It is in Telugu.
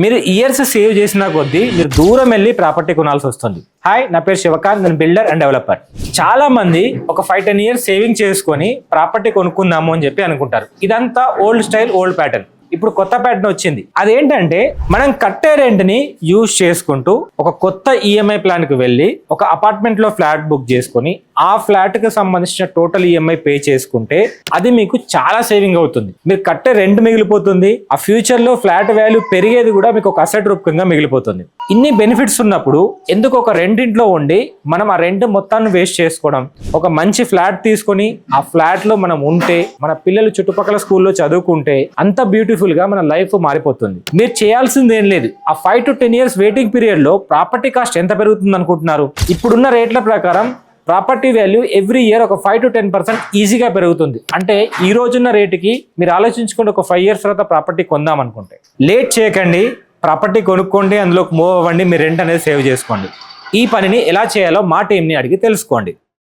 మీరు ఇయర్స్ సేవ్ చేసిన కొద్దీ మీరు దూరం వెళ్ళి ప్రాపర్టీ కొనాల్సి వస్తుంది. హాయ్, నా పేరు శివకాంత్, నేను బిల్డర్ అండ్ డెవలపర్. చాలా మంది ఒక 5-10 ఇయర్స్ సేవింగ్ చేసుకొని ప్రాపర్టీ కొనుక్కుందాము అని చెప్పి అనుకుంటారు. ఇదంతా ఓల్డ్ స్టైల్, ఓల్డ్ ప్యాటర్న్. ఇప్పుడు కొత్త ప్యాటర్న్ వచ్చింది. అదేంటంటే మనం కట్టే రెంట్ ని యూజ్ చేసుకుంటూ ఒక కొత్త ఈఎంఐ ప్లాన్ కి వెళ్ళి ఒక అపార్ట్మెంట్ లో ఫ్లాట్ బుక్ చేసుకొని ఆ ఫ్లాట్ కి సంబంధించిన టోటల్ ఈఎంఐ పే చేసుకుంటే అది మీకు చాలా సేవింగ్ అవుతుంది. మీరు కట్టే రెంట్ మిగిలిపోతుంది. ఆ ఫ్యూచర్ లో ఫ్లాట్ వాల్యూ పెరిగేది కూడా మీకు ఒక అసెట్ రూపంగా మిగిలిపోతుంది. ఇన్ని బెనిఫిట్స్ ఉన్నప్పుడు ఎందుకు ఒక రెంటింట్లో ఉండి మనం ఆ రెంట్ మొత్తాన్ని వేస్ట్ చేసుకోవడం? ఒక మంచి ఫ్లాట్ తీసుకొని ఆ ఫ్లాట్ లో మనం ఉంటే, మన పిల్లలు చుట్టుపక్కల స్కూల్లో చదువుకుంటే అంత బ్యూటిఫుల్ గా మన లైఫ్ మారిపోతుంది. మీరు చేయాల్సింది ఏం లేదు. ఆ 5 to 10 years వెయిటింగ్ పీరియడ్ లో ప్రాపర్టీ కాస్ట్ ఎంత పెరుగుతుంది అనుకుంటున్నారు? ఇప్పుడున్న రేట్ల ప్రకారం ప్రాపర్టీ వాల్యూ ఎవ్రీ ఇయర్ ఒక 5 to 10% ఈజీగా పెరుగుతుంది. అంటే ఈ రోజున్న రేటుకి మీరు ఆలోచించుకుంటే ఒక 5 years తర్వాత ప్రాపర్టీ కొందాం అనుకుంటే లేట్ చేయకండి, ప్రాపర్టీ కొనుక్కోండి, అందులోకి మూవ్ అవ్వండి, మీ రెంట్ అనేది సేవ్ చేసుకోండి. ఈ పనిని ఎలా చేయాలో మా టీంని అడిగి తెలుసుకోండి.